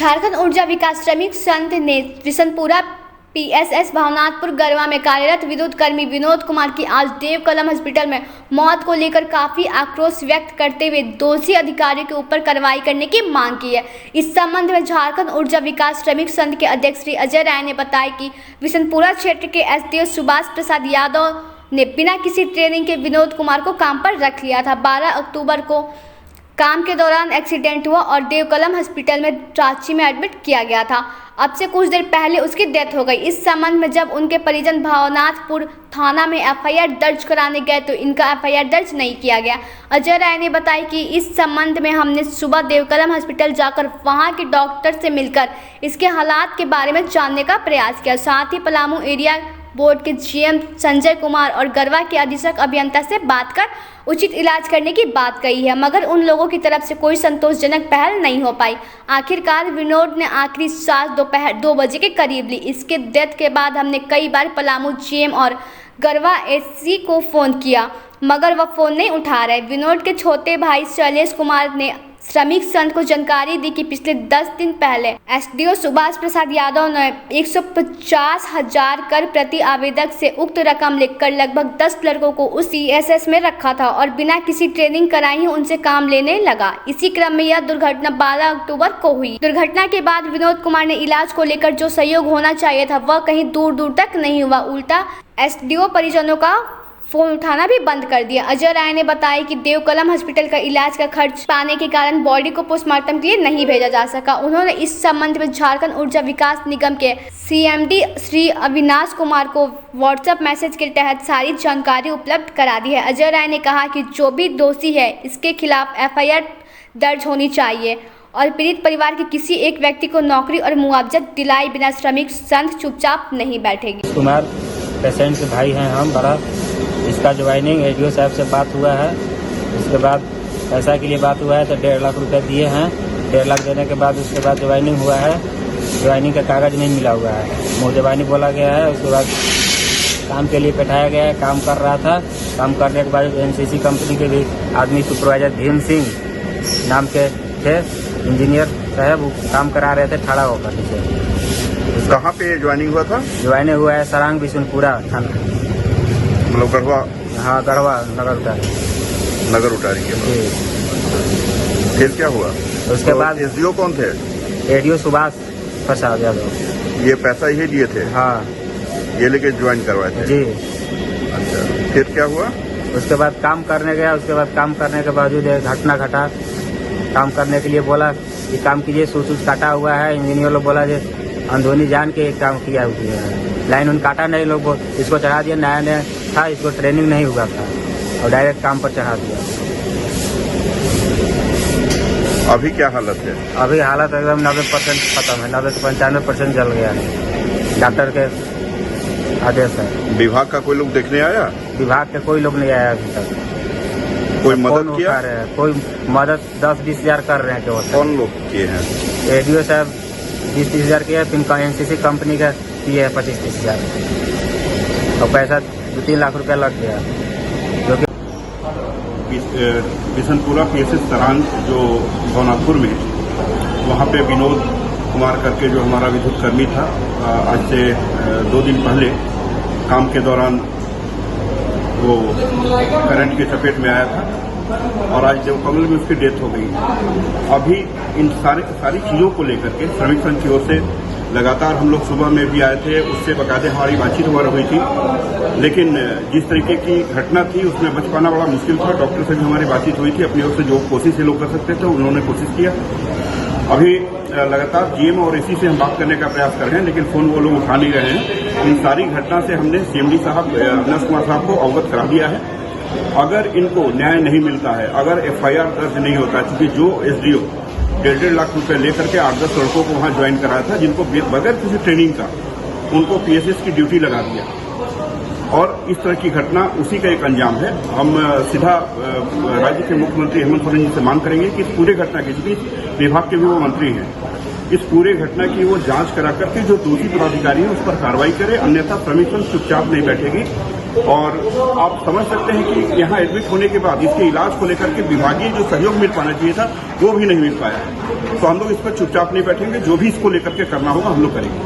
झारखंड ऊर्जा विकास श्रमिक संघ ने बिशनपुरा पीएसएस भावनाथपुर गरवा में कार्यरत विद्युत कर्मी विनोद कुमार की आज देव कलम हॉस्पिटल में मौत को लेकर काफी आक्रोश व्यक्त करते हुए दोषी अधिकारियों के ऊपर कार्रवाई करने की मांग की है। इस संबंध में झारखंड ऊर्जा विकास श्रमिक संघ के अध्यक्ष श्री अजय राय ने बताया कि बिशनपुरा क्षेत्र के एसडीओ सुभाष प्रसाद यादव ने बिना किसी ट्रेनिंग के विनोद कुमार को काम पर रख लिया था। 12 अक्टूबर को काम के दौरान एक्सीडेंट हुआ और देव कलम हॉस्पिटल में रांची में एडमिट किया गया था। अब से कुछ देर पहले उसकी डेथ हो गई। इस संबंध में जब उनके परिजन भावनाथपुर थाना में एफआईआर दर्ज कराने गए तो इनका एफआईआर दर्ज नहीं किया गया। अजय राय ने बताया कि इस संबंध में हमने सुबह देवकलम हॉस्पिटल जाकर वहां के डॉक्टर से मिलकर इसके हालात के बारे में जानने का प्रयास किया। साथ ही पलामू एरिया बोर्ड के जीएम संजय कुमार और गरवा के अधीक्षक अभियंता से बात कर उचित इलाज करने की बात कही है, मगर उन लोगों की तरफ से कोई संतोषजनक पहल नहीं हो पाई। आखिरकार विनोद ने आखिरी सांस दोपहर 2 बजे के करीब ली। इसके डेथ के बाद हमने कई बार पलामू जीएम और गरवा एससी को फोन किया, मगर वह फोन नहीं उठा रहे। विनोद के छोटे भाई शैलेश कुमार ने श्रमिक संघ को जानकारी दी कि पिछले 10 दिन पहले एसडीओ सुभाष प्रसाद यादव ने 150,000 कर प्रति आवेदक से उक्त रकम लेकर लगभग 10 लड़कों को उस सीएसएस में रखा था और बिना किसी ट्रेनिंग कराए ही उनसे काम लेने लगा। इसी क्रम में यह दुर्घटना 12 अक्टूबर को हुई। दुर्घटना के बाद विनोद कुमार ने इलाज को लेकर जो सहयोग होना चाहिए था वह कहीं दूर दूर तक नहीं हुआ। उल्टा एसडीओ परिजनों का फोन उठाना भी बंद कर दिया। अजय राय ने बताया कि देव कलम हॉस्पिटल का इलाज का खर्च पाने के कारण बॉडी को पोस्टमार्टम के लिए नहीं भेजा जा सका। उन्होंने इस संबंध में झारखंड ऊर्जा विकास निगम के सीएमडी श्री अविनाश कुमार को व्हाट्सएप मैसेज के तहत सारी जानकारी उपलब्ध करा दी है। अजय राय ने कहा कि जो भी दोषी है इसके खिलाफ एफआईआर दर्ज होनी चाहिए और पीड़ित परिवार के किसी एक व्यक्ति को नौकरी और मुआवजा दिलाए बिना श्रमिक संघ चुपचाप नहीं बैठेगी। कुमार पेशेंट के भाई हैं हम बड़ा। इसका ज्वाइनिंग एडीओ साहब से बात हुआ है। उसके बाद पैसा के लिए बात हुआ है तो 1.5 लाख रुपए दिए हैं। 1.5 लाख देने के बाद उसके बाद ज्वाइनिंग हुआ है। ज्वाइनिंग का कागज नहीं मिला हुआ है, मुझे बोला गया है। उसके बाद काम के लिए बैठाया गया है, काम कर रहा था। काम करने के बाद एनसीसी कंपनी के भी आदमी सुपरवाइजर भीम सिंह नाम के थे इंजीनियर साहब, वो काम करा रहे थे खड़ा होकर नीचे। कहाँ पे ज्वाइनिंग हुआ था? ज्वाइनिंग हुआ है सरांग बिशनपुरा थाना, मतलब गढ़वा? हाँ गढ़वा नगर उटारी के बाद। फिर क्या हुआ उसके बाद? एसडीओ कौन थे? एडीओ सुभाष प्रसाद यादव। ये पैसा ही दिए थे? हाँ, ये लेके ज्वाइन करवाए थे जी। अच्छा, फिर क्या हुआ? उसके बाद काम करने गया। उसके बाद काम करने के बावजूद घटना घटा। काम करने के लिए बोला कि काम कीजिए, सूच काटा हुआ है। इंजीनियर लोग बोला जो अंधोनी जान के काम किया हुआ है। लाइन उन काटा नहीं, लोग इसको चढ़ा दिया। नया था, इसको ट्रेनिंग नहीं हुआ था और डायरेक्ट काम पर चढ़ा दिया। अभी क्या हालत है? अभी हालत एकदम 90% खत्म है। 90 से 95% जल गया है। डॉक्टर के आदेश है। विभाग का कोई लोग देखने आया? विभाग के कोई लोग नहीं आया अभी तक। कोई मदद किया? कोई मदद 10-20 हजार कर रहे हैं। केवल कौन लोग किए हैं? एडीओ साहब 20-30 हजार किया। फिर एनसीसी कंपनी का किए है 25-30 हजार और पैसा 2-3 लाख रुपया लग गया। जो कि बिशनपुरा पीएसएस सरांग जो भावनाथपुर में, वहाँ पे विनोद कुमार करके जो हमारा विद्युत कर्मी था, आज से 2 दिन पहले काम के दौरान वो करंट की चपेट में आया था और आज देव कमल में उसकी डेथ हो गई। अभी इन सारी चीज़ों को लेकर के श्रमिक संघ की ओर से लगातार हम लोग सुबह में भी आए थे। उससे बकायदे हमारी बातचीत हुई थी, लेकिन जिस तरीके की घटना थी उसमें बच पाना बड़ा मुश्किल था। डॉक्टर से भी हमारी बातचीत हुई थी। अपनी ओर से जो कोशिश ये लोग कर सकते थे उन्होंने कोशिश किया। अभी लगातार जीएम और एसी से हम बात करने का प्रयास कर रहे हैं, लेकिन फोन वो लोग उठा नहीं रहे हैं। इन सारी घटना से हमने सीएमडी साहब अविनाश कुमार साहब को अवगत करा दिया है। अगर इनको न्याय नहीं मिलता है, अगर एफआईआर दर्ज नहीं होता है, क्योंकि जो एसडीओ 1.5 लाख रुपए लेकर के 8-10 लड़कों को वहां ज्वाइन कराया था, जिनको बगैर किसी ट्रेनिंग का उनको पीएसएस की ड्यूटी लगा दिया और इस तरह की घटना उसी का एक अंजाम है। हम सीधा राज्य के मुख्यमंत्री हेमंत सोरेन जी से मांग करेंगे कि इस पूरे घटना की, क्योंकि विभाग के भी वो मंत्री हैं, इस पूरे घटना की वो जांच करा करके जो दोषी पदाधिकारी हैं उस पर कार्रवाई करे, अन्यथा श्रमिक संघ चुपचाप नहीं बैठेगी। और आप समझ सकते हैं कि यहाँ एडमिट होने के बाद इसके इलाज को लेकर के विभागीय जो सहयोग मिल पाना चाहिए था वो भी नहीं मिल पाया है। तो हम लोग इस पर चुपचाप नहीं बैठेंगे, जो भी इसको लेकर के करना होगा हम लोग करेंगे।